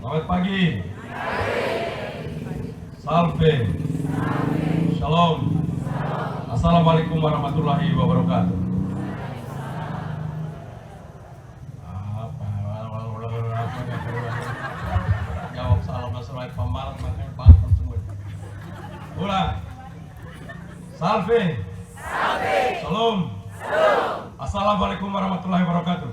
Selamat pagi. Salve. Shalom. Assalamualaikum warahmatullahi wabarakatuh. Jawab salam masalah pemalas makanya bangkrut semua. Ulang. Salve. Shalom. Assalamualaikum warahmatullahi wabarakatuh.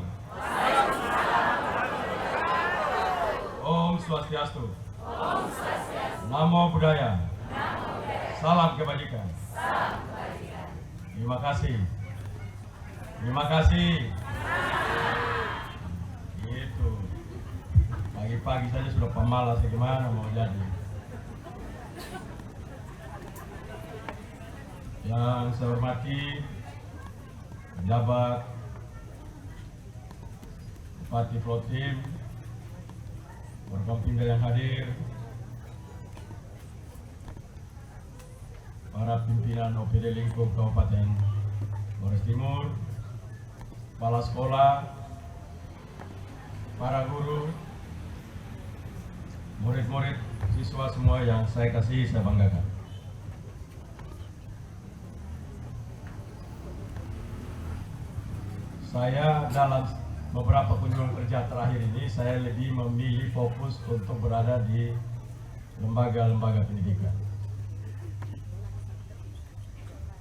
Om Swastiastu. Namo Buddhaya. Salam kebajikan. Terima kasih. Terima kasih. Gitu. Pagi-pagi saja sudah pemalas, gimana mau jadi? Yang saya hormati pejabat, Bupati Flotim, Forkopimda yang hadir, para pimpinan OPD lingkup Kabupaten Flores Timur, kepala sekolah, para guru, murid-murid, siswa semua yang saya kasihi, saya banggakan. Saya dalam beberapa kunjungan kerja terakhir ini, saya lebih memilih fokus untuk berada di lembaga-lembaga pendidikan.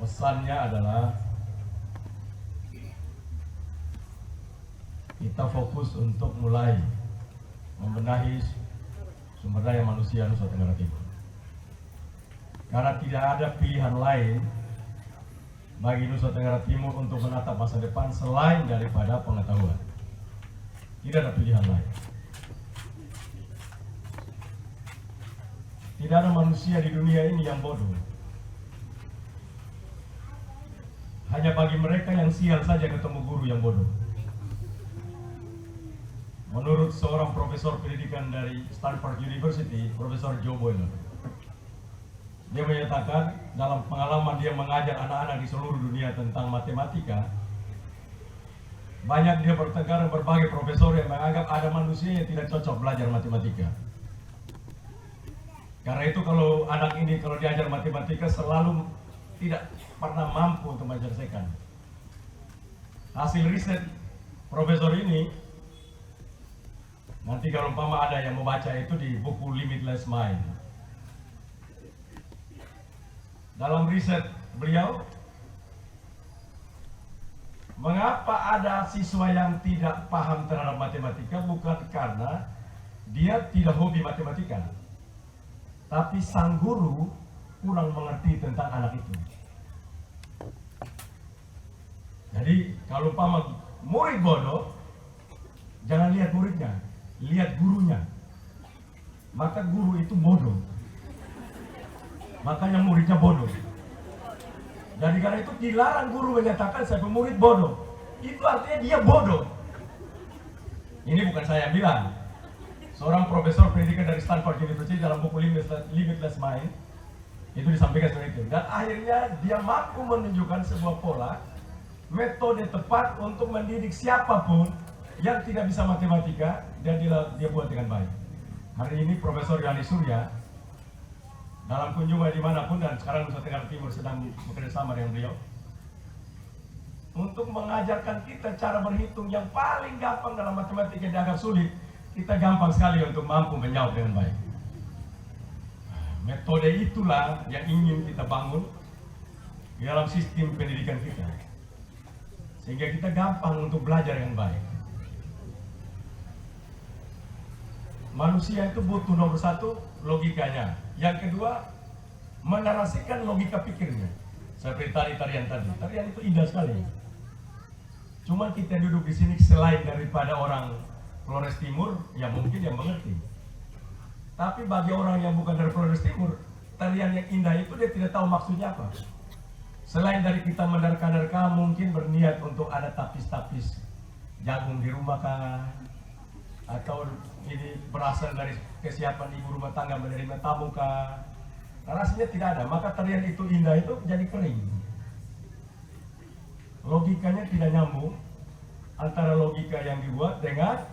Pesannya adalah kita fokus untuk mulai membenahi sumber daya manusia Nusa Tenggara Timur. Karena tidak ada pilihan lain bagi Nusa Tenggara Timur untuk menatap masa depan selain daripada pengetahuan. Tidak ada pilihan lain. Tidak ada manusia di dunia ini yang bodoh. Hanya bagi mereka yang sial saja ketemu guru yang bodoh. Menurut seorang profesor pendidikan dari Stanford University, Profesor Joe Boyler, dia menyatakan dalam pengalaman dia mengajar anak-anak di seluruh dunia tentang matematika, banyak dia bertengkar berbagai profesor yang menganggap ada manusia yang tidak cocok belajar matematika. Karena itu kalau anak ini kalau diajar matematika selalu tidak pernah mampu untuk menyelesaikan. Hasil riset profesor ini, nanti kalau umpama ada yang membaca itu di buku Limitless Mind. Dalam riset beliau, mengapa ada siswa yang tidak paham terhadap matematika bukan karena dia tidak hobi matematika, tapi sang guru kurang mengerti tentang anak itu. Jadi kalau umpama murid bodoh, jangan lihat muridnya, lihat gurunya. Maka guru itu bodoh, makanya muridnya bodoh. Jadi karena itu dilarang guru menyatakan saya murid bodoh. Itu artinya dia bodoh. Ini bukan saya bilang. Seorang profesor pendidikan dari Stanford University dalam buku Limitless Mind itu disampaikan seperti itu. Dan akhirnya dia mampu menunjukkan sebuah pola, metode tepat untuk mendidik siapapun yang tidak bisa matematika dan dia buat dengan baik. Hari ini Profesor Yani Surya dalam kunjungan dimanapun dan sekarang Nusa Tenggara Timur sedang bekerja sama dengan beliau untuk mengajarkan kita cara berhitung yang paling gampang dalam matematika yang agak sulit, kita gampang sekali untuk mampu menjawab dengan baik. Metode itulah yang ingin kita bangun di dalam sistem pendidikan kita, sehingga kita gampang untuk belajar yang baik. Manusia itu butuh nomor satu logikanya, yang kedua menarasikan logika pikirnya. Seperti tarian itu indah sekali. Cuma kita duduk di sini selain daripada orang Flores Timur, ya mungkin yang mengerti. Tapi bagi orang yang bukan dari Flores Timur, tarian yang indah itu dia tidak tahu maksudnya apa. Selain dari kita menerka-nerka, mungkin berniat untuk ada tapis-tapis jagung di rumah kah, atau ini berasal dari kesiapan ibu rumah tangga menerima tamu kah. Karena aslinya tidak ada, maka tarian itu indah itu jadi kering. Logikanya tidak nyambung antara logika yang dibuat dengan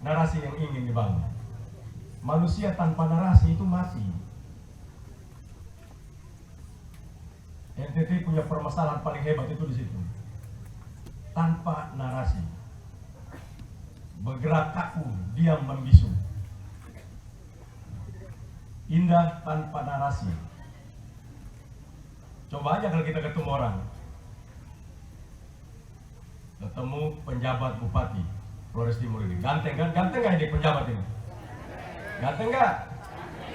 narasi yang ingin dibangun. Manusia tanpa narasi itu mati. NTT punya permasalahan paling hebat itu di situ. Tanpa narasi, bergerak kaku, diam membisu. Indah tanpa narasi. Coba aja kalau kita ketemu orang, ketemu penjabat bupati Flores Timur ini, ganteng kan? Ganteng nggak ini penjabat ini? Ganteng nggak?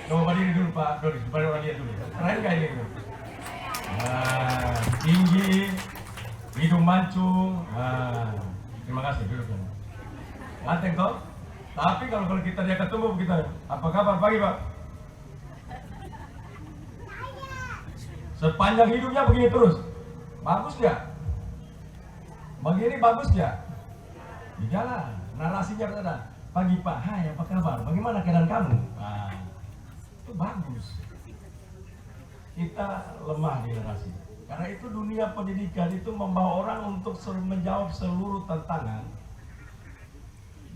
Coba berdiri dulu Pak Doris, depan orang lihat dulu. Keren nggak ini? Nah, tinggi, hidung mancung. Nah, terima kasih duduk. Ganteng toh? Tapi kalau kita dia ketemu kita, apa kabar pagi Pak? Sepanjang hidupnya begini terus, bagus nggak? Begini bagus nggak? Di jalan, narasinya ada. Pagi Pak, hai apa kabar? Bagaimana keadaan kamu? Nah, itu bagus. Kita lemah di narasi. Karena itu dunia pendidikan itu membawa orang untuk menjawab seluruh tantangan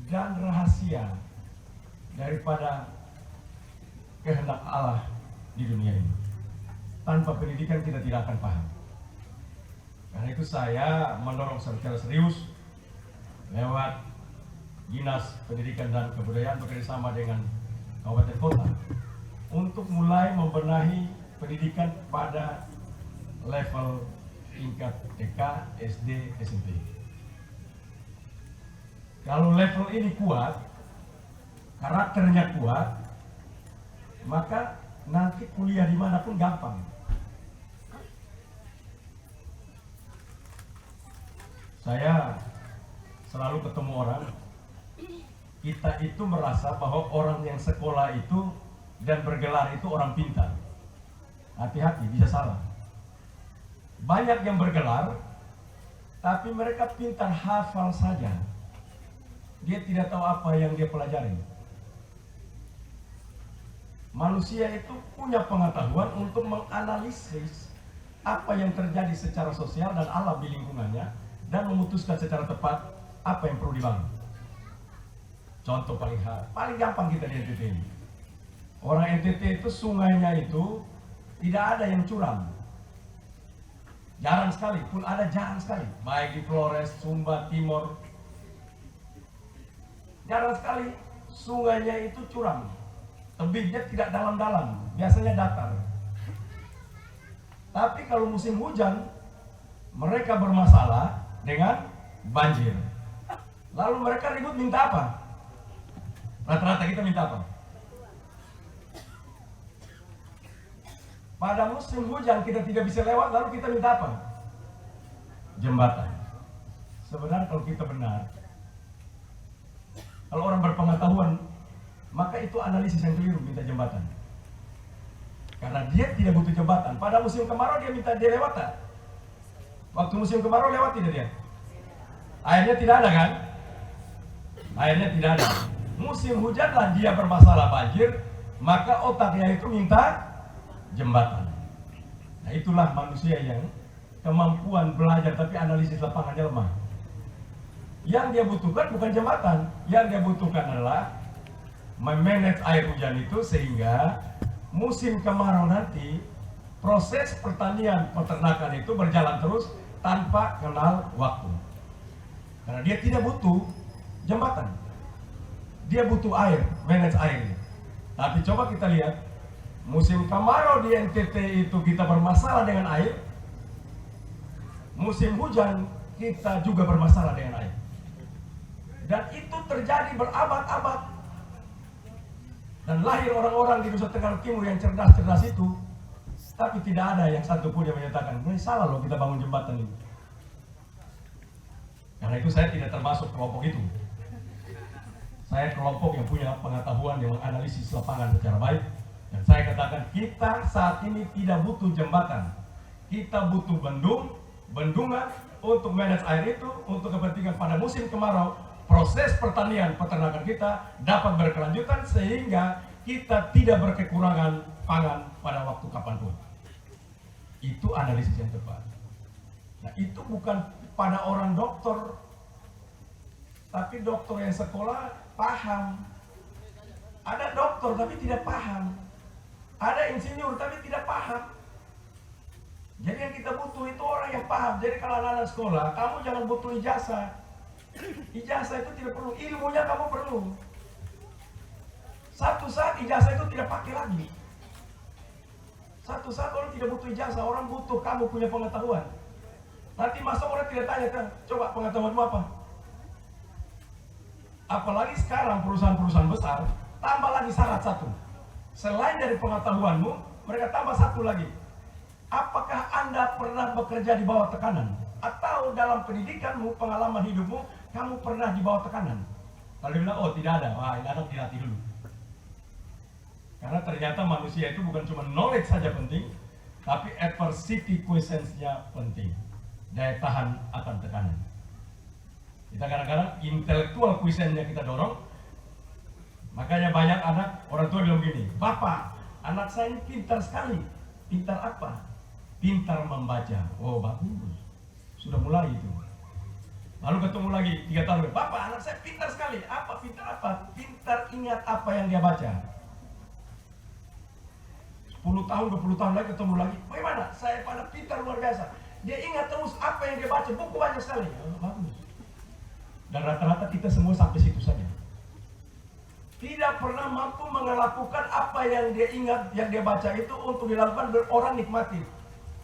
dan rahasia daripada kehendak Allah di dunia ini. Tanpa pendidikan kita tidak akan paham. Karena itu saya mendorong secara serius lewat Dinas Pendidikan dan Kebudayaan bekerjasama dengan kabupaten kota untuk mulai membenahi pendidikan pada level tingkat TK, SD, SMP. Kalau level ini kuat, karakternya kuat, maka nanti kuliah dimanapun gampang. Saya selalu ketemu orang, kita itu merasa bahwa orang yang sekolah itu dan bergelar itu orang pintar. Hati-hati, bisa salah. Banyak yang bergelar, tapi mereka pintar hafal saja. Dia tidak tahu apa yang dia pelajari. Manusia itu punya pengetahuan untuk menganalisis apa yang terjadi secara sosial dan alam di lingkungannya dan memutuskan secara tepat apa yang perlu dibangun. Contoh paling gampang kita di NTT ini. Orang NTT itu sungainya itu tidak ada yang curam. Jarang sekali, pun ada jarang sekali. Baik di Flores, Sumba, Timor. Jarang sekali sungainya itu curam. Tebingnya tidak dalam-dalam, biasanya datar. Tapi kalau musim hujan, mereka bermasalah dengan banjir. Lalu mereka ribut minta apa? Rata-rata kita minta apa? Pada musim hujan kita tidak bisa lewat, lalu kita minta apa? Jembatan. Sebenarnya kalau kita benar, kalau orang berpengetahuan, maka itu analisis yang keliru minta jembatan. Karena dia tidak butuh jembatan. Pada musim kemarau dia minta dia lewat tak? Waktu musim kemarau lewat tidak dia? Airnya tidak ada kan? Airnya tidak ada. Musim hujanlah dia bermasalah banjir, maka otaknya itu minta jembatan. Nah itulah manusia yang kemampuan belajar tapi analisis lapangannya lemah. Yang dia butuhkan bukan jembatan, yang dia butuhkan adalah memanage air hujan itu sehingga musim kemarau nanti proses pertanian peternakan itu berjalan terus tanpa kenal waktu. Karena dia tidak butuh jembatan, dia butuh air, manage air. Tapi coba kita lihat musim kemarau di NTT itu kita bermasalah dengan air, musim hujan kita juga bermasalah dengan air. Dan itu terjadi berabad-abad. Dan lahir orang-orang di Nusa Tenggara Timur yang cerdas-cerdas itu, tapi tidak ada yang satu pun yang menyatakan, ini salah loh kita bangun jembatan ini. Karena itu saya tidak termasuk kelompok itu. Saya kelompok yang punya pengetahuan yang menganalisis lapangan secara baik. Dan saya katakan kita saat ini tidak butuh jembatan. Kita butuh bendungan untuk manage air itu, untuk kepentingan pada musim kemarau. Proses pertanian peternakan kita dapat berkelanjutan sehingga kita tidak berkekurangan pangan pada waktu kapanpun. Itu analisis yang tepat. Nah itu bukan pada orang dokter, tapi dokter yang sekolah paham. Ada dokter tapi tidak paham. Ada insinyur tapi tidak paham. Jadi yang kita butuh itu orang yang paham. Jadi kalau anak-anak sekolah, kamu jangan butuh ijazah. Ijazah itu tidak perlu, ilmunya kamu perlu. Satu saat ijazah itu tidak pakai lagi. Satu saat orang tidak butuh ijazah, orang butuh kamu punya pengetahuan. Nanti masuk orang tidak tanya kan, coba pengetahuanmu apa? Apalagi sekarang perusahaan-perusahaan besar, tambah lagi syarat satu. Selain dari pengetahuanmu, mereka tambah satu lagi. Apakah Anda pernah bekerja di bawah tekanan? Atau dalam pendidikanmu, pengalaman hidupmu, kamu pernah di bawah tekanan? Kalau dia bilang, oh tidak ada, wah ini anak dilatih dulu. Karena ternyata manusia itu bukan cuma knowledge saja penting, tapi adversity quotientnya penting. Daya tahan akan tekanan. Kita kadang-kadang intelektual quotientnya kita dorong. Makanya banyak anak, orang tua bilang gini, Bapak, anak saya ini pintar sekali. Pintar apa? Pintar membaca. Oh bagus, sudah mulai itu. Lalu ketemu lagi 3 tahun, Bapak, anak saya pintar sekali. Apa? Pintar apa? Pintar ingat apa yang dia baca. 10 tahun, 20 tahun lagi ketemu lagi, bagaimana? Saya pada pintar luar biasa. Dia ingat terus apa yang dia baca, buku banyak sekali. Oh, bagus. Dan rata-rata kita semua sampai situ saja. Tidak pernah mampu melakukan apa yang dia ingat, yang dia baca itu untuk dilakukan, orang nikmati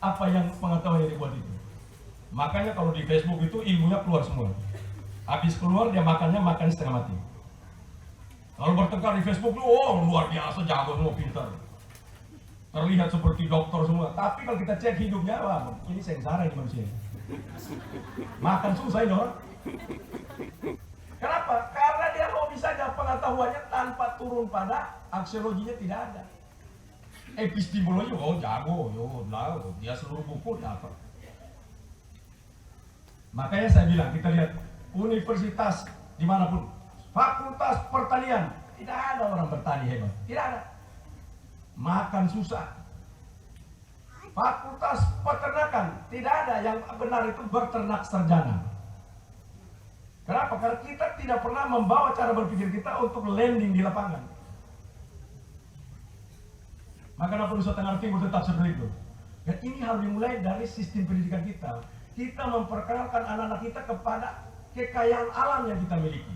apa yang pengetahuan yang dibuat itu. Makanya kalau di Facebook itu ilmunya keluar semua. Habis keluar dia makan setengah mati. Kalau bertengkar di Facebook, oh luar biasa, jago semua, pintar. Terlihat seperti dokter semua. Tapi kalau kita cek hidupnya, wah ini sengsara ini manusia. Makan susah ini orang. Kenapa? Karena dia hobi saja, pengetahuannya tanpa turun pada aksiologinya tidak ada. Epistemologi, oh jago, dia seluruh buku dapat. Makanya saya bilang, kita lihat universitas dimanapun, fakultas pertanian, tidak ada orang bertani hebat, tidak ada. Makan susah. Fakultas peternakan, tidak ada yang benar itu berternak sarjana. Kenapa? Karena kita tidak pernah membawa cara berpikir kita untuk landing di lapangan. Maka kenapa Nusa Tenggara Timur tetap seperti itu? Dan ini harus dimulai dari sistem pendidikan kita. Kita memperkenalkan anak-anak kita kepada kekayaan alam yang kita miliki.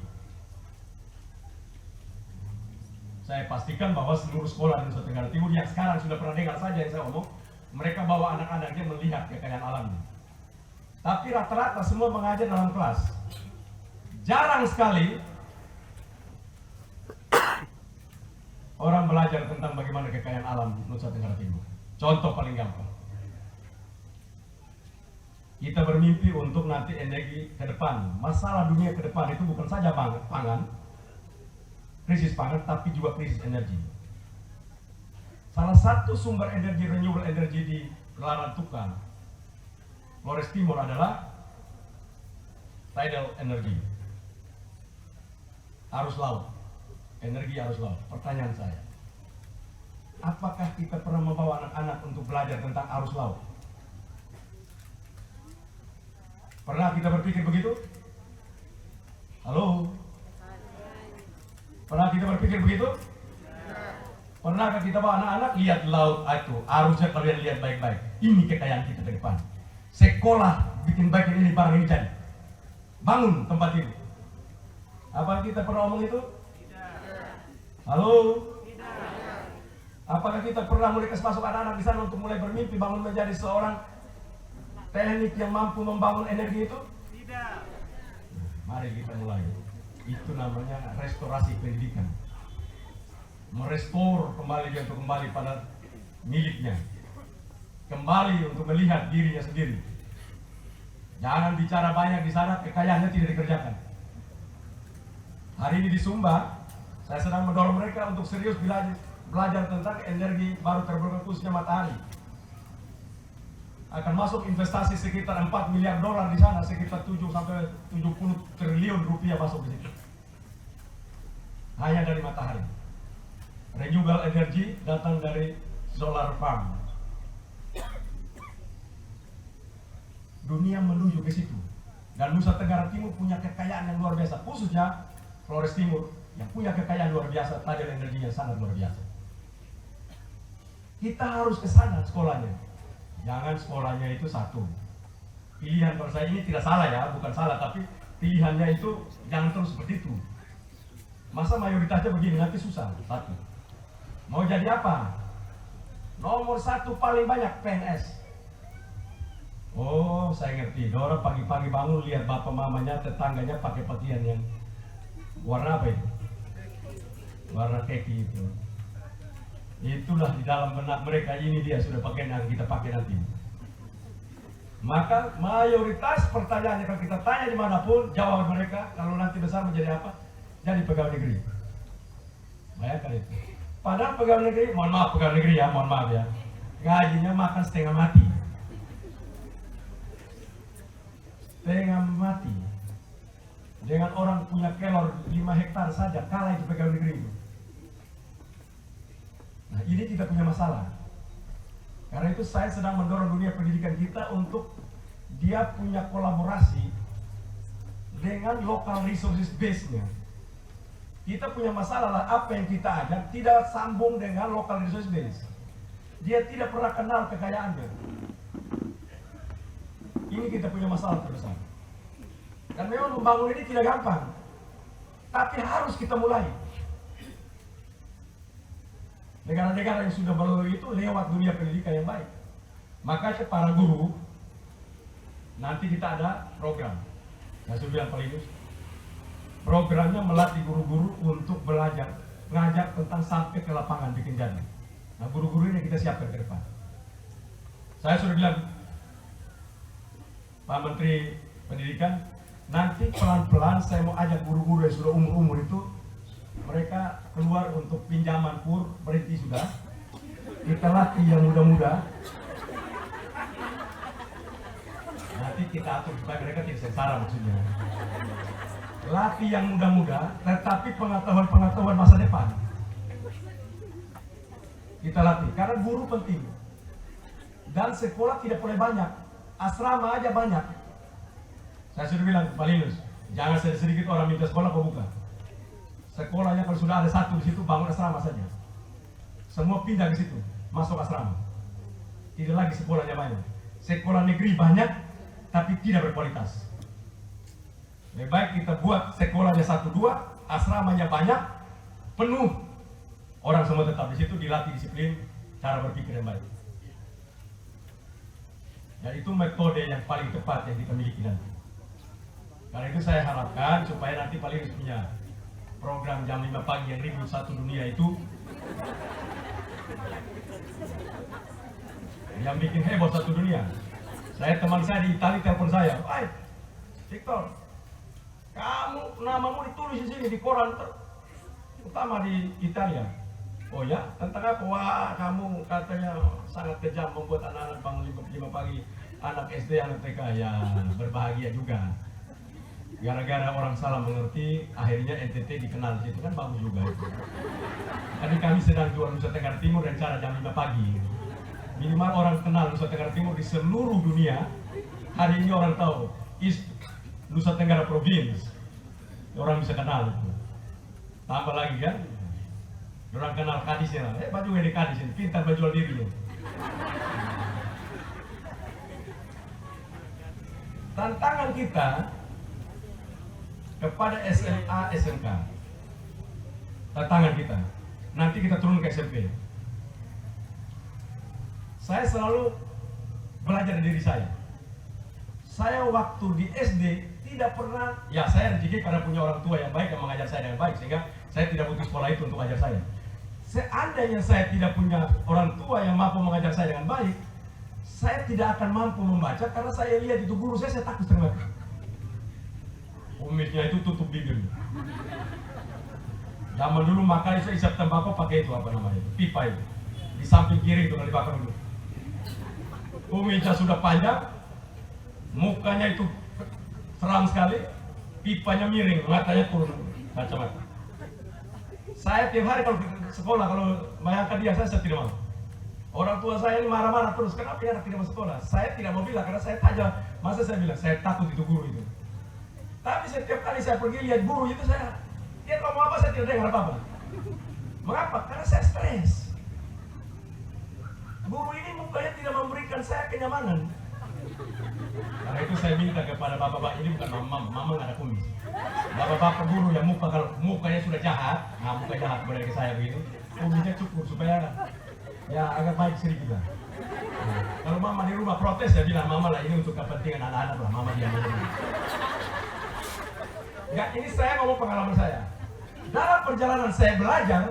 Saya pastikan bahwa seluruh sekolah di Nusa Tenggara Timur yang sekarang sudah pernah dengar saja yang saya omong, mereka bawa anak-anaknya melihat kekayaan alamnya. Tapi rata-rata semua mengajar dalam kelas. Jarang sekali orang belajar tentang bagaimana kekayaan alam Nusa Tenggara Timur. Contoh paling gampang. Kita bermimpi untuk nanti energi ke depan. Masalah dunia ke depan itu bukan saja pangan, krisis pangan, tapi juga krisis energi. Salah satu sumber energi renewable energy di Larantuka, Flores Timur adalah tidal energy. Arus laut, energi arus laut. Pertanyaan saya, apakah kita pernah membawa anak-anak untuk belajar tentang arus laut? Pernah kita berpikir begitu? Halo? Pernah kita berpikir begitu? Pernahkah kita bawa anak-anak lihat laut itu, arusnya kalian lihat baik-baik. Ini kekayaan kita ke depan. Sekolah bikin baik ini barang ini jadi. Bangun tempat ini. Apakah kita pernah omong itu? Tidak. Halo? Tidak. Apakah kita pernah mulai masuk anak-anak di sana untuk mulai bermimpi bangun menjadi seorang teknik yang mampu membangun energi itu? Tidak. Mari kita mulai. Itu namanya restorasi pendidikan. Merestor kembali dia untuk kembali pada miliknya. Kembali untuk melihat dirinya sendiri. Jangan bicara banyak di sana, kekayaannya tidak dikerjakan. Hari ini di Sumba, saya sedang mendorong mereka untuk serius belajar tentang energi baru terbarukan khususnya matahari. Akan masuk investasi sekitar 4 miliar dolar di sana, sekitar 7 sampai 70 triliun rupiah masuk di situ. Hanya dari matahari. Renewable energy datang dari solar farm. Dunia menuju ke situ. Dan Nusa Tenggara Timur punya kekayaan yang luar biasa, khususnya Flores Timur. yang punya kekayaan luar biasa, tajam energinya sangat luar biasa. Kita harus ke sana sekolahnya. Jangan sekolahnya itu satu. Pilihan kalau saya ini tidak salah ya, bukan salah, tapi pilihannya itu jangan terus seperti itu. Masa mayoritasnya begini, nanti susah. Satu. Mau jadi apa? Nomor satu paling banyak PNS. Oh, saya ngerti. Orang pagi-pagi bangun lihat bapak mamanya, tetangganya pakai pakaian yang warna apa itu? Warna keki itu. Itulah di dalam benak mereka, ini dia sudah pakai yang kita pakai nanti. Maka mayoritas pertanyaannya kalau kita tanya dimanapun, jawaban mereka kalau nanti besar menjadi apa? Jadi pegawai negeri. Bayangkan itu. Padahal pegawai negeri, mohon maaf pegawai negeri ya, mohon maaf ya, gajinya makan setengah mati. Setengah mati. Dengan orang punya kelor 5 hektar saja, kalah itu pegawai negeri itu. Nah ini kita punya masalah. Karena itu saya sedang mendorong dunia pendidikan kita untuk dia punya kolaborasi dengan local resources base-nya. Kita punya masalah lah, apa yang kita ajar tidak sambung dengan local resources base. Dia tidak pernah kenal kekayaannya. Ini kita punya masalah terbesar. Dan memang membangun ini tidak gampang, tapi harus kita mulai. Negara-negara yang sudah melalui itu lewat dunia pendidikan yang baik. Makanya para guru, nanti kita ada program. Saya sudah bilang paling programnya melatih guru-guru untuk belajar, mengajar tentang sampai ke lapangan bikin jadi. Nah guru-guru ini kita siapkan ke depan. Saya sudah bilang, Pak Menteri Pendidikan, nanti pelan-pelan saya mau ajak guru-guru yang sudah umur-umur itu, mereka keluar untuk pinjaman kur, berhenti sudah. Kita latih yang muda-muda. Nanti kita atur supaya mereka tidak sengsara maksudnya. Latih yang muda-muda, tetapi pengetahuan-pengetahuan masa depan. Kita latih, karena guru penting. Dan sekolah tidak boleh banyak, asrama aja banyak. Saya sudah bilang Pak Linus, jangan sedikit orang minta sekolah kok buka. Sekolahnya kalau sudah ada satu di situ, bangun asrama saja. Semua pindah ke situ, masuk asrama. Tidak lagi sekolahnya banyak. Sekolah negeri banyak, tapi tidak berkualitas. Lebih baik kita buat sekolahnya 1-2, asramanya banyak, penuh. Orang semua tetap di situ, dilatih disiplin, cara berpikir yang baik. Dan itu metode yang paling tepat yang kita miliki nanti. Karena itu saya harapkan supaya nanti paling punya program jam 5 pagi yang ribut satu dunia itu, yang bikin heboh satu dunia. Teman saya di Itali telepon saya, "Hai, Victor, kamu namamu ditulis di sini di koran, utama di Italia." "Oh ya, tentang apa?" "Wah, kamu katanya sangat kejam membuat anak-anak bangun 5 pagi, anak SD, anak TK." Ya, berbahagia juga. Gara-gara orang salah mengerti, akhirnya NTT dikenal di situ, kan bagus juga itu. Tadi kami sedang jual Nusa Tenggara Timur dan cara jam 5 pagi. Minimal orang kenal Nusa Tenggara Timur di seluruh dunia. Hari ini orang tahu Nusa Tenggara Province. Orang bisa kenal itu. Tambah lagi kan, orang kenal Kadisnya. Baju ini Kadis ini, pintar berjual diri. Tantangan kita kepada SMA, SMK. Tantangan kita. Nanti kita turun ke SMP. Saya selalu belajar dari diri saya. Saya waktu di SD tidak pernah, ya saya rezeki karena punya orang tua yang baik yang mengajar saya dengan baik, sehingga saya tidak butuh sekolah itu untuk mengajar saya. Seandainya saya tidak punya orang tua yang mampu mengajar saya dengan baik, saya tidak akan mampu membaca karena saya lihat itu guru saya takut setengah mati. Umitnya itu tutup bibir. Zaman dulu makan saya isap tembakau pakai itu apa namanya? Pipa itu. Di samping kiri itu kalau dibakar dulu. Umitnya sudah panjang, mukanya itu seram sekali, pipanya miring, matanya turun kacamata. Saya tiap hari kalau ke sekolah, kalau bayangkan dia, saya tidak mau. Orang tua saya ini marah-marah terus, kenapa anak tidak mau sekolah? Saya tidak mau bilang, karena saya tajam. Masa saya bilang, saya takut itu guru itu. Tapi setiap kali saya pergi lihat guru itu, saya Dia ngomong apa saya tidak dengar apa-apa. Mengapa? Karena saya stres. Guru ini mukanya tidak memberikan saya kenyamanan. Karena itu saya minta kepada bapak-bapak ini, bukan mama nggak ada kumis. Bapak-bapak guru yang kalau mukanya sudah jahat, muka jahat kepada saya begitu, kumisnya cukup supaya ya agak baik sedikit lah. Nah, kalau mama di rumah protes, saya bilang mama lah ini untuk kepentingan anak-anak lah, mama diam dulu. Ya ini saya ngomong pengalaman saya. Dalam perjalanan saya belajar,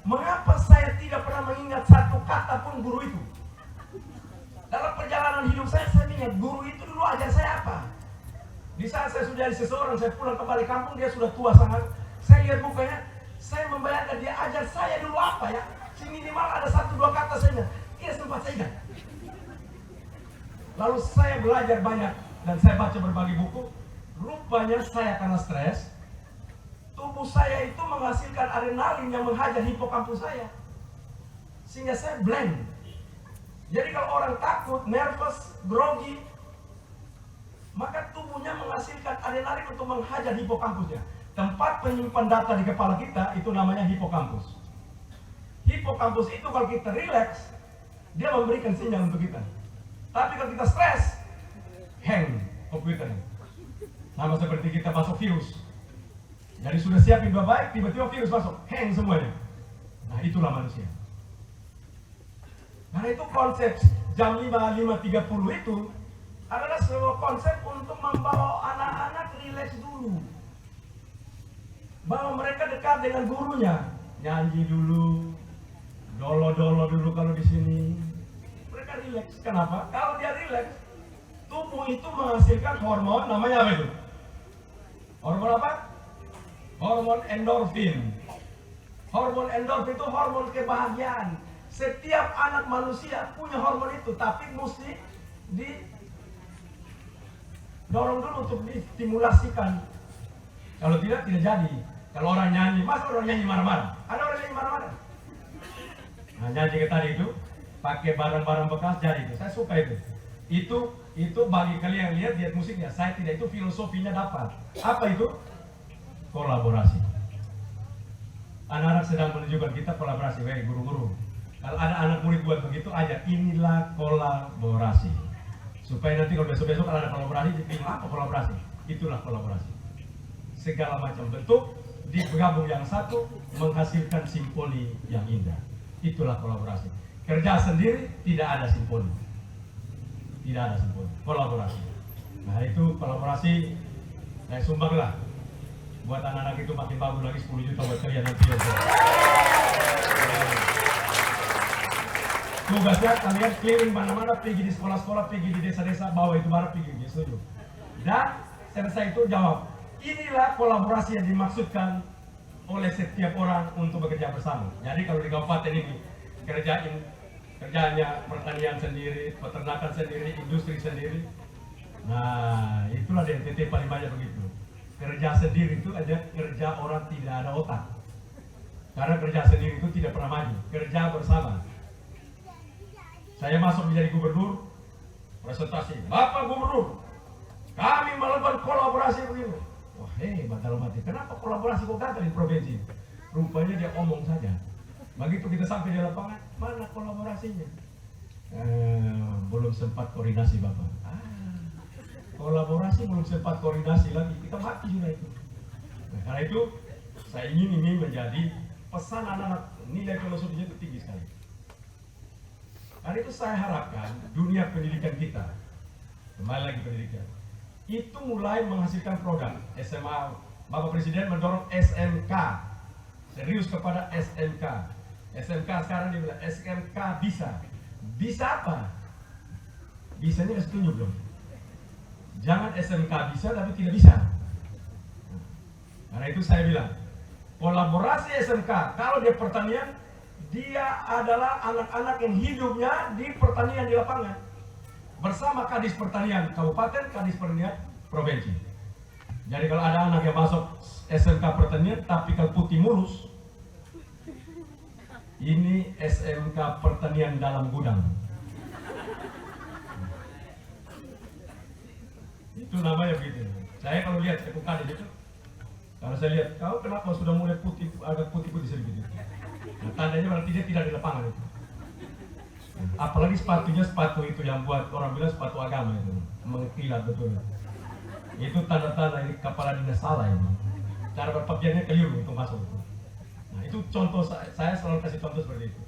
mengapa saya tidak pernah mengingat satu kata pun guru itu? Dalam perjalanan hidup saya ingat guru itu dulu ajar saya apa? Di saat saya sudah jadi seseorang, saya pulang kembali kampung, dia sudah tua sangat. Saya lihat mukanya, saya membayangkan dia ajar saya dulu apa ya? Minimal ada 1-2 kata saja. Dia sempat saya ingat. Lalu saya belajar banyak dan saya baca berbagai buku. Rupanya saya karena stres, tubuh saya itu menghasilkan adrenalin yang menghajar hipokampus saya, sehingga saya blank. Jadi kalau orang takut, nervous, grogi, maka tubuhnya menghasilkan adrenalin untuk menghajar hipokampusnya. Tempat penyimpan data di kepala kita itu namanya hipokampus. Hipokampus itu kalau kita relax, dia memberikan sinyal untuk kita. Tapi kalau kita stres, hang komputernya. Sama seperti kita masuk virus. Jadi sudah siapin baik, tiba-tiba virus masuk, hang semuanya. Nah itulah manusia. Karena itu konsep jam 5.30 itu adalah sebuah konsep untuk membawa anak-anak rileks dulu. Bawa mereka dekat dengan gurunya. Nyanyi dulu, dolo-dolo dulu kalau di sini. Mereka rileks. Kenapa? Kalau dia rileks, tubuh itu menghasilkan hormon, namanya apa itu? Hormon apa? Hormon endorfin. Hormon endorfin itu hormon kebahagiaan. Setiap anak manusia punya hormon itu, tapi mesti didorong dulu untuk distimulasikan. Kalau tidak jadi. Kalau orang nyanyi, masa orang nyanyi marah-marah? Ada orang nyanyi marah-marah? Nah, nyanyi kayak tadi itu, pakai barang-barang bekas jadi itu. Saya suka itu. Itu bagi kalian yang lihat musiknya, saya tidak, itu filosofinya dapat. Apa itu? Kolaborasi. Anak-anak sedang menunjukkan kita kolaborasi, guru-guru. Kalau ada anak murid buat begitu aja, inilah kolaborasi. Supaya nanti kalau besok-besok kalau ada kolaborasi, jadi apa kolaborasi? Itulah kolaborasi. Segala macam bentuk digabung yang satu menghasilkan simfoni yang indah. Itulah kolaborasi. Kerja sendiri tidak ada simfoni. Tidak ada simfoni. Kolaborasi. Nah itu kolaborasi saya sumbanglah buat anak-anak itu makin bagus lagi 10 juta buat kalian nanti. Tugasnya kalian keliling mana-mana, pergi di sekolah-sekolah, pergi di desa-desa, bawa itu barang, pergi di setuju. Dan selesai itu jawab, inilah kolaborasi yang dimaksudkan oleh setiap orang untuk bekerja bersama. Jadi kalau di kabupaten ini kerjanya pertanian sendiri, peternakan sendiri, industri sendiri. Nah itulah di NTT paling banyak begitu. Kerja sendiri itu ada kerja orang tidak ada otak. Karena kerja sendiri itu tidak pernah maju. Kerja bersama. Saya masuk menjadi gubernur, presentasi, Bapak Gubernur, kami melakukan kolaborasi begini. Wah hebat dalam hati, kenapa kolaborasi kok gagal di provinsi? Rupanya dia omong saja. Begitu kita sampai di lapangan, mana kolaborasinya? Belum sempat koordinasi Bapak. Kolaborasi belum sempat koordinasi lagi, kita mati sudah itu. Nah, karena itu saya ingin menjadi pesan anak-anak, nilai filosofinya itu tinggi sekali. Karena itu saya harapkan dunia pendidikan kita, kembali lagi pendidikan, itu mulai menghasilkan produk. SMA, Bapak Presiden mendorong SMK, serius kepada SMK. SMK sekarang dia bilang, SMK bisa. Bisa apa? Bisanya kasih tunjuk dong. Jangan SMK bisa tapi tidak bisa. Karena itu saya bilang, kolaborasi SMK, kalau dia pertanian, dia adalah anak-anak yang hidupnya di pertanian di lapangan. Bersama Kadis Pertanian Kabupaten, Kadis Pertanian Provinsi. Jadi kalau ada anak yang masuk SMK Pertanian tapi kalau putih mulus, ini SMK Pertanian dalam gudang. Itu namanya begitu. Saya kalau lihat SMK Kadis itu, Karena saya lihat, kau kenapa sudah mulai putih, agak putih-putih sedikit. Nah, tandanya berarti dia tidak di lapangan itu. Apalagi sepatunya sepatu itu yang buat orang bilang sepatu agama itu, mengkilat betul. Itu tanda-tanda ini kepala dinas salah ini. Cara berpakaiannya keliru untuk masuk itu. Nah itu contoh, saya selalu kasih contoh seperti itu.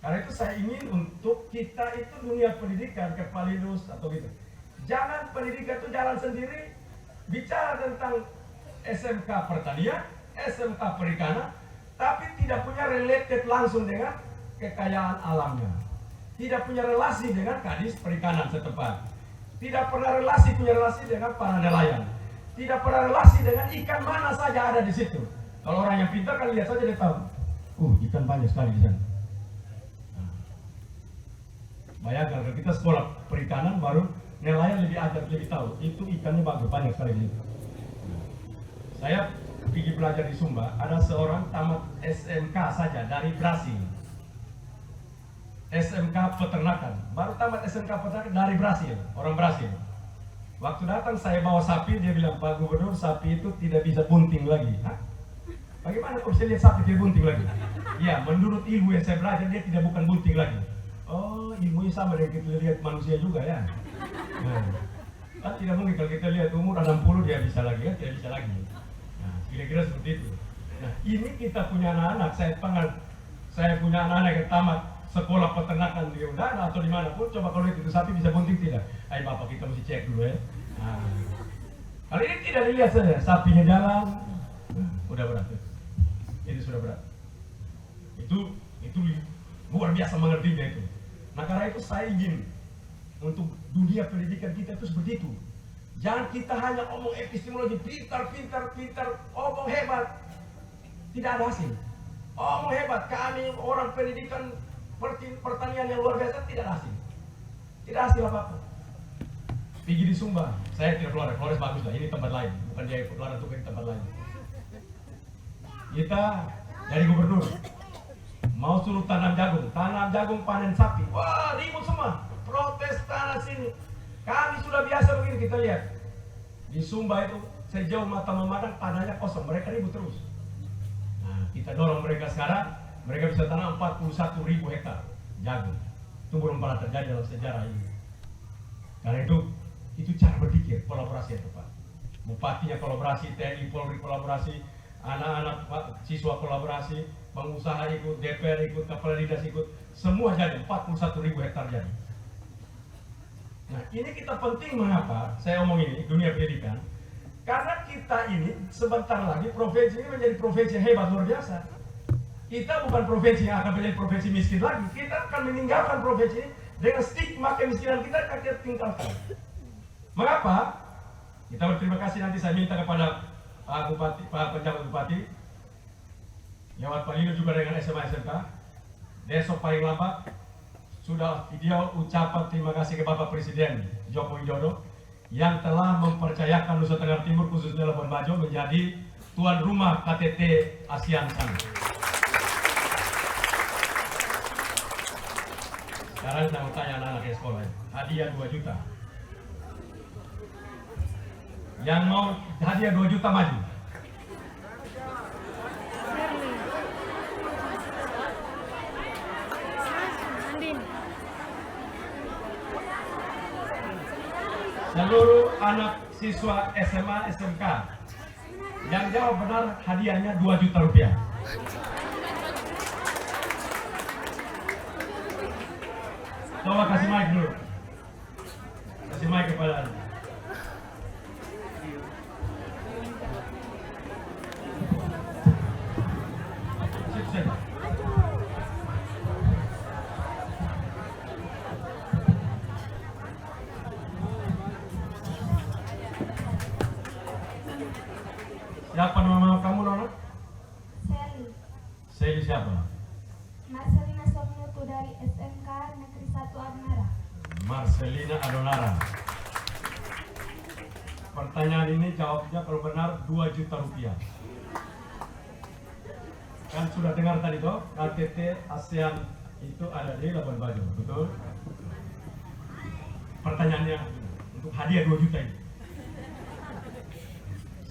Karena itu saya ingin untuk kita itu dunia pendidikan, Kepalidus atau gitu. Jangan pendidikan itu jalan sendiri, bicara tentang SMK pertanian, SMK perikanan, tapi tidak punya related langsung dengan kekayaan alamnya. Tidak punya relasi dengan kadis perikanan setempat. Tidak pernah punya relasi dengan para nelayan. Tidak pernah relasi dengan ikan mana saja ada di situ. Kalau orang yang pintar kan lihat saja dia tahu. Ikan banyak sekali di sana. Bayangkan kalau kita sekolah perikanan baru nelayan lebih tahu. Itu ikannya bagus, banyak sekali di situ. Saya pergi belajar di Sumba, ada seorang tamat SMK saja dari Brasil. SMK peternakan, baru tamat SMK peternakan dari Brasil, orang Brasil. Waktu datang saya bawa sapi, dia bilang, Pak Gubernur, sapi itu tidak bisa bunting lagi. Hah? Bagaimana kau bisa lihat sapi tidak bunting lagi? Ya, menurut ilmu yang saya belajar, dia tidak bukan bunting lagi. Oh, ilmunya sama dengan kita lihat manusia juga ya. Nah, kan tidak mungkin kalau kita lihat umur 60 dia bisa lagi, kan tidak bisa lagi. Nah, kira-kira seperti itu. Nah, ini kita punya anak-anak, saya punya anak-anak yang tamat sekolah peternakan di Undana atau dimanapun, coba kalau itu sapi bisa bunting tidak? Ayo bapak kita mesti cek dulu ya. Nah, kalau ini tidak dilihat saja, sapinya jalan, udah berat. Itu sudah berat. Itu luar biasa mengertinya itu. Nah karena itu saya ingin untuk dunia pendidikan kita itu seperti itu. Jangan kita hanya omong epistemologi, pintar, omong hebat, tidak ada hasil. Omong hebat, kami orang pendidikan pertanian yang luar biasa, tidak hasil. Tidak hasil apa-apa. Pergi di Sumba, saya tidak keluar, Flores bagus lah, ini tempat lain, bukan dia keluar untuk ke tempat lain. Kita dari gubernur mau suruh tanam jagung panen sapi, wah ribut semua, protes tanah sini. Kami sudah biasa begini, kita lihat di Sumba itu sejauh mata memandang tanahnya kosong, mereka ribut terus. Nah kita dorong mereka sekarang. Mereka bisa tanam 41.000 hektar jagung. Itu belum pernah terjadi dalam sejarah ini. Karena itu cara berpikir, kolaborasi yang tepat. Bupatinya kolaborasi, TNI, Polri kolaborasi, anak-anak siswa kolaborasi, pengusaha ikut, DPR ikut, kepala dinas ikut, semua jadi 41.000 hektar jadi. Nah ini kita penting mengapa saya omong ini, dunia pendidikan. Karena kita ini sebentar lagi provinsi ini menjadi provinsi yang hebat luar biasa. Kita bukan provinsi yang akan menjadi provinsi miskin lagi. Kita akan meninggalkan provinsi ini dengan stigma kemiskinan kita akan kita tinggalkan. Mengapa? Kita berterima kasih, nanti saya minta kepada Pak Bupati, Pak Penjabat Bupati, lewat Pak Lino juga dengan SMA SMK. Besok paling lambat sudah video ucapan terima kasih ke Bapak Presiden Joko Widodo yang telah mempercayakan Nusa Tenggara Timur khususnya Labuan Bajo menjadi tuan rumah KTT ASEAN Summit. Sekarang saya mau tanya anak-anak yang sekolah, hadiah 2 juta. Yang mau hadiah 2 juta maju. Seluruh anak siswa SMA SMK yang jawab benar hadiahnya 2 juta rupiah. Coba kasih mic dulu. Kasih mic kepada Anda. Siapa nama kamu, Nona? Seli siapa? Marcelina Somnutu dari SMK Negeri 1 Adonara. Marcelina Adonara. Pertanyaan ini jawabnya kalau benar 2 juta rupiah. Kan sudah dengar tadi toh, KTT ASEAN itu ada di Labuan Bajo, betul? Pertanyaannya untuk hadiah 2 juta ini.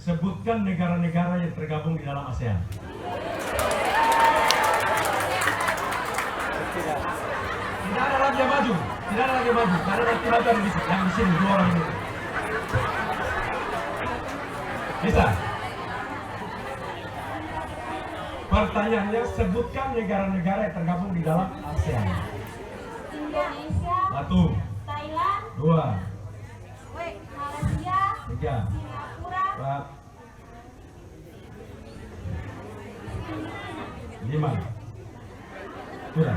Sebutkan negara-negara yang tergabung di dalam ASEAN. Tidak ada lagi yang maju, tidak ada lagi yang maju, karena nanti maju yang di sini, 2 orang ini. Bisa? Pertanyaannya, sebutkan negara-negara yang tergabung di dalam ASEAN. Indonesia, 1, Thailand, 2, Malaysia, 3, Singapura, 4, 5. Sudah.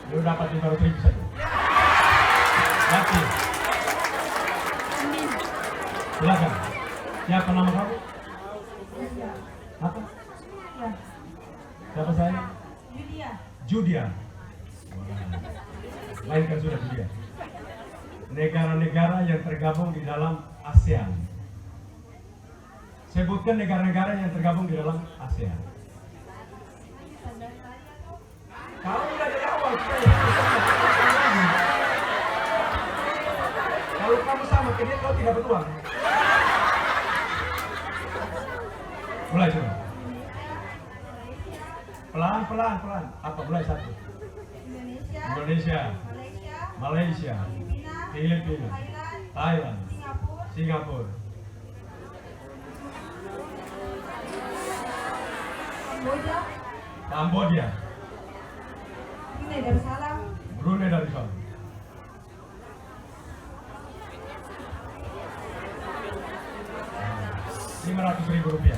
Lu dapat 500.000 saja. Mati. Silakan. Siapa nama kamu? Apa? Siapa saya? Yudia, Judia. Mainkan sudah Judia. Negara-negara yang tergabung di dalam ASEAN. Sebutkan negara-negara yang tergabung di dalam ASEAN. Kamu udah dari awal. Kalau kamu sama ke dia, kau tidak bertuang. Mulai coba. Pelan. Apa mulai 1? Indonesia, Malaysia, Filipina, Thailand, Singapura, Kamboja, Brunei Darussalam. Rp500.000.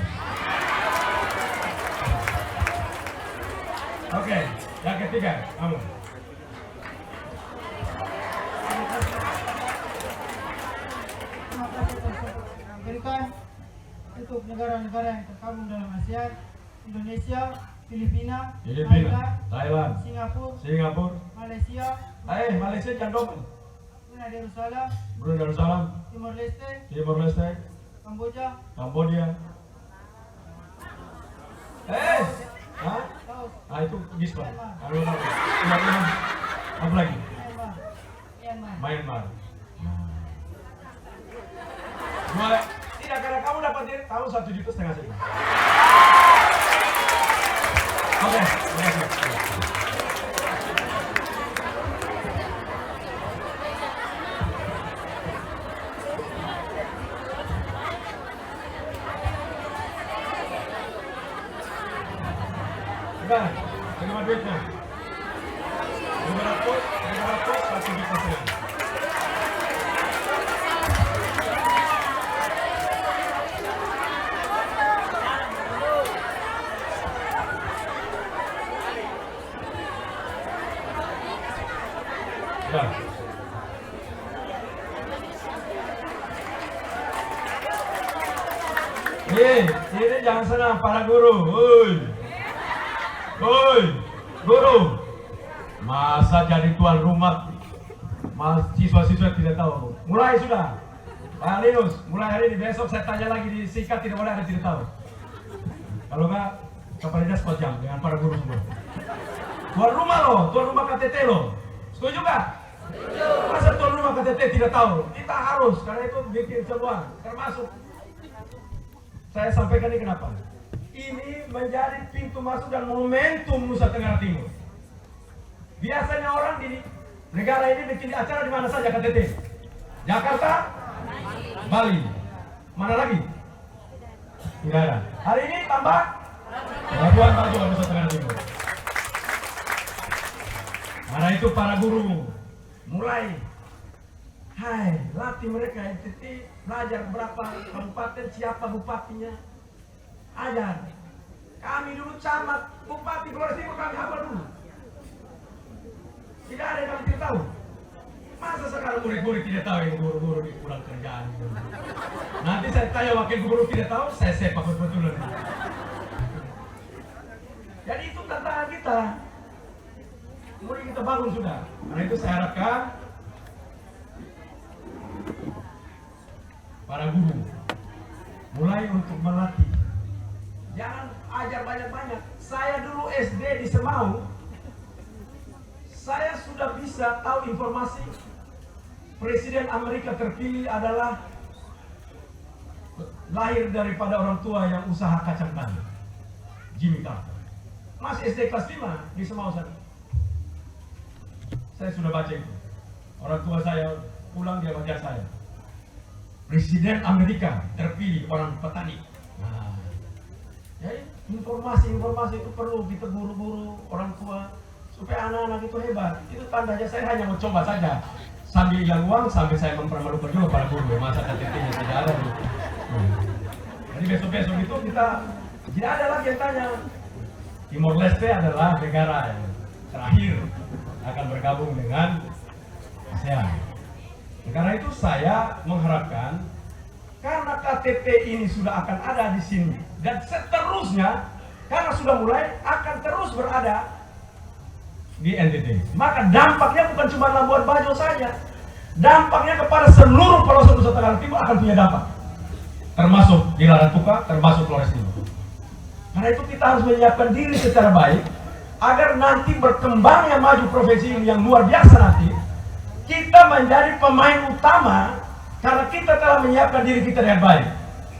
Oke, yang ketiga, kamu. Berikan untuk negara-negara yang tergabung dalam ASEAN: Indonesia, Filipina, Thailand, Singapura, Malaysia, Malaysia jangan double. Brunei Darussalam, Timor Leste, Kamboja. Itu diskon. Apa lagi? Myanmar. Tidak, karena kamu dapat tahu 1,5 juta saja. Oke, terima kasih. Sudah, terima duitnya. 500, 1 juta saja. Ini jangan senang para guru. Guru. Masa jadi tuan rumah siswa-siswa tidak tahu. Mulai sudah. Pak Linus, mulai hari ini, besok saya tanya lagi di sikat, tidak boleh ada tidak tahu. Kalau enggak, kepala dinas 4 jam dengan para guru semua. Tuan rumah KTT loh. Setuju nggak? Masa tuan rumah KTT tidak tahu? Kita harus, karena itu bikin semua, termasuk. Saya sampaikan ini kenapa? Ini menjadi pintu masuk dan momentum Nusa Tenggara Timur. Biasanya orang di negara ini bikin acara di mana saja KTT? Jakarta, Bali, mana lagi? Tidak ada. Hari ini tambah Labuan Nusa Tenggara Timur. Karena itu para guru mulai, latih mereka NTT, belajar berapa kabupaten, siapa bupatinya, ajar. Kami dulu camat, bupati Flores Timur kami hafal dulu. Tidak ada yang kami tidak tahu. Masa sekarang murid-murid tidak tahu yang guru-guru di pulang kerjaan. Nanti saya tanya wakil gubernur tidak tahu, saya sepak betul-betul. Jadi itu tantangan kita. Mulai kita bangun sudah. Karena itu saya harapkan para guru mulai untuk melatih. Jangan ajar banyak-banyak. Saya dulu SD di Semau, saya sudah bisa tahu informasi Presiden Amerika terpilih adalah lahir daripada orang tua yang usaha kacang tanah, Jimmy Carter. Masih SD kelas 5 di Semau sana. Saya sudah baca itu. Orang tua saya pulang dia baca saya. Presiden Amerika terpilih orang petani. Nah, ya, informasi itu perlu kita guru-guru orang tua supaya anak-anak itu hebat. Itu tandanya saya hanya mau coba saja sambil hilang uang, sambil saya mempermalukan juga para guru. Masa KTP-nya tidak ada. Jadi besok-besok itu kita tidak ada lagi yang tanya. Timor Leste adalah negara yang terakhir akan bergabung dengan ASEAN. Karena itu saya mengharapkan karena KTP ini sudah akan ada di sini dan seterusnya karena sudah mulai akan terus berada di NTT. Maka dampaknya bukan cuma Labuan Bajo saja, dampaknya kepada seluruh pelosok Nusa Tenggara Timur akan punya dampak, termasuk di Laratuka, termasuk Flores Timur. Karena itu kita harus menyiapkan diri secara baik agar nanti berkembangnya maju provinsi ini yang luar biasa nanti kita menjadi pemain utama karena kita telah menyiapkan diri kita dengan baik.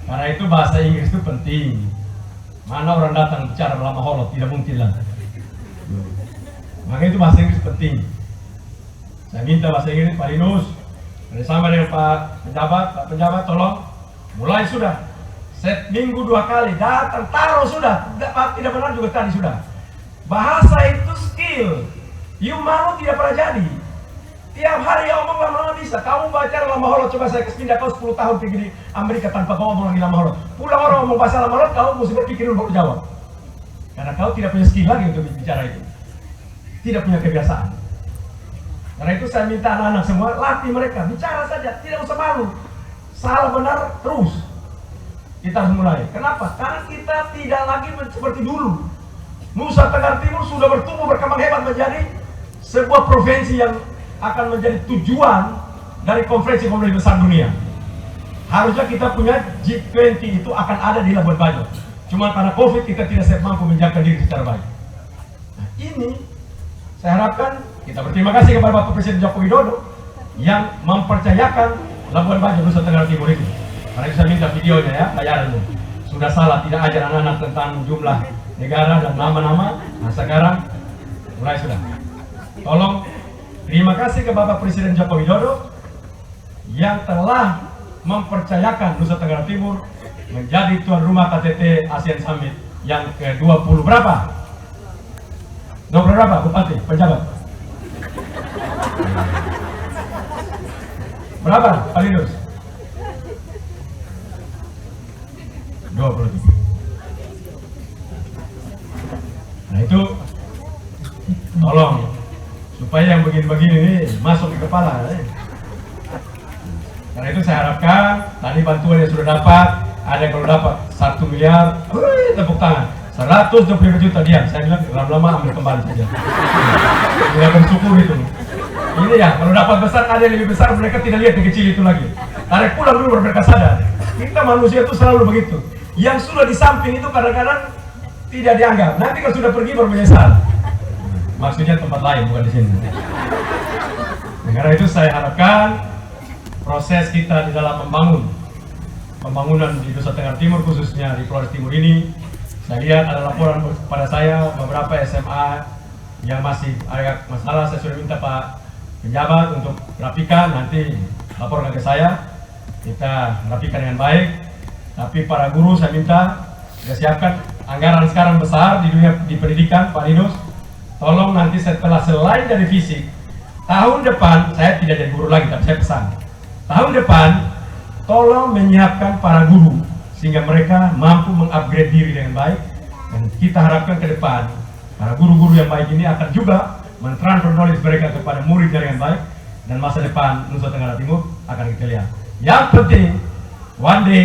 Karena itu bahasa Inggris itu penting. Mana orang datang bicara lama holot tidak mungkin lah. Maka itu bahasa Inggris penting. Saya minta bahasa Inggris Pak Linus bersama dengan Pak penjabat tolong mulai sudah. Minggu 2 kali datang taruh sudah, tidak benar juga tadi sudah. Bahasa itu skill. You malu tidak pernah jadi. Tiap hari ya omong lama-lama bisa. Kamu baca lama holot, coba saya pindah kau 10 tahun pergi di Amerika tanpa kau omong lagi lama holot. Pulang orang ngomong bahasa lama holot, kamu mesti berpikir dulu baru jawab. Karena kau tidak punya skill lagi untuk bicara itu. Tidak punya kebiasaan. Karena itu saya minta anak-anak semua latih mereka, bicara saja, tidak usah malu. Salah benar terus. Kita harus mulai. Kenapa? Karena kita tidak lagi seperti dulu. Nusa Tenggara Timur sudah bertumbuh berkembang hebat menjadi sebuah provinsi yang akan menjadi tujuan dari konferensi-konferensi besar dunia. Harusnya kita punya G20 itu akan ada di Labuan Bajo. Cuma karena COVID kita tidak mampu menjaga diri secara baik. Nah, ini saya harapkan kita berterima kasih kepada Bapak Presiden Joko Widodo yang mempercayakan Labuan Bajo Nusa Tenggara Timur itu. Karena saya minta videonya ya, bayarannya. Sudah salah, tidak ajar anak-anak tentang jumlah negara dan nama-nama. Nah sekarang mulai sudah. Tolong terima kasih ke Bapak Presiden Joko Widodo yang telah mempercayakan Nusa Tenggara Timur menjadi tuan rumah KTT ASEAN Summit yang ke-20 berapa? 20 berapa Bupati, penjabat? Berapa Pak Linus? 23. Nah itu tolong supaya yang begini-begini ini masuk ke kepala. Karena itu saya harapkan tadi bantuan yang sudah dapat, ada kalau dapat 1 miliar, tepuk tangan. 125 juta dia, saya bilang lama-lama ambil kembali saja. Tidak bersyukur itu. Ini ya, kalau dapat besar ada yang lebih besar, mereka tidak lihat yang kecil itu lagi. Tarik pulang dulu baru mereka sadar. Kita manusia itu selalu begitu. Yang sudah di samping itu kadang-kadang tidak dianggap. Nanti kalau sudah pergi baru menyesal. Maksudnya tempat lain, bukan di sini. Karena itu saya harapkan proses kita di dalam pembangunan di Nusa Tenggara Timur, khususnya di Flores Timur ini, saya lihat ada laporan pada saya beberapa SMA yang masih ada masalah. Saya sudah minta Pak penjabat untuk rapikan, nanti laporkan ke saya, kita rapikan dengan baik. Tapi para guru saya minta kita siapkan anggaran sekarang besar di dunia di pendidikan, Pak Linus. Tolong nanti setelah selain dari fisik, tahun depan saya tidak jadi guru lagi, tapi saya pesan tahun depan tolong menyiapkan para guru sehingga mereka mampu mengupgrade diri dengan baik. Dan kita harapkan ke depan para guru-guru yang baik ini akan juga mentransfer knowledge mereka kepada muridnya dengan baik, dan masa depan Nusa Tenggara Timur akan kita lihat. Yang penting one day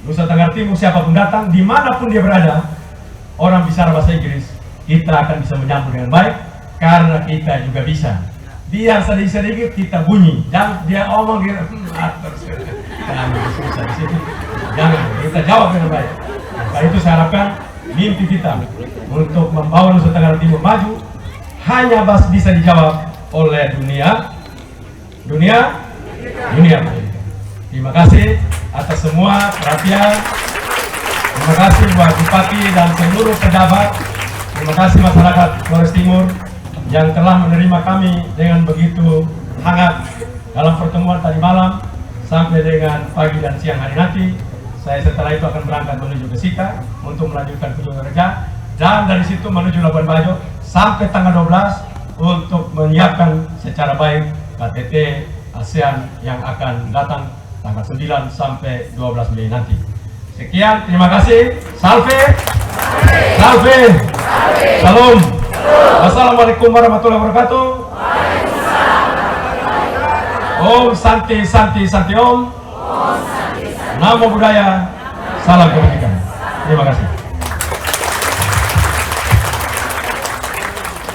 Nusa Tenggara Timur siapapun datang, dimanapun dia berada, orang bicara bahasa Inggris, kita akan bisa menyambut dengan baik karena kita juga bisa. Dia sedikit-sedikit kita bunyi, jangan dia omong dia susah di situ. Jangan, kita jawab dengan baik. Karena itu saya harapkan mimpi kita untuk membawa Nusa Tenggara Timur maju hanya bisa dijawab oleh dunia. Terima kasih. atas semua perhatian. Terima kasih buat Bupati dan seluruh pejabat. Terima kasih masyarakat Flores Timur yang telah menerima kami dengan begitu hangat dalam pertemuan tadi malam sampai dengan pagi dan siang hari nanti. Saya setelah itu akan berangkat menuju ke Sika untuk melanjutkan kunjungan kerja dan dari situ menuju Labuan Bajo sampai tanggal 12 untuk menyiapkan secara baik KTT ASEAN yang akan datang tanggal 9 sampai 12 Mei nanti. Sekian, terima kasih. Salve. Salve. Salam. Wassalamualaikum warahmatullahi wabarakatuh. Om Santi Santi Santi Om. Namo Buddhaya. Salam kebajikan. Terima kasih.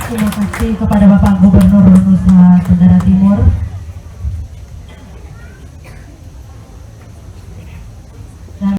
Terima kasih kepada Bapak Gubernur Nusa Tenggara Timur.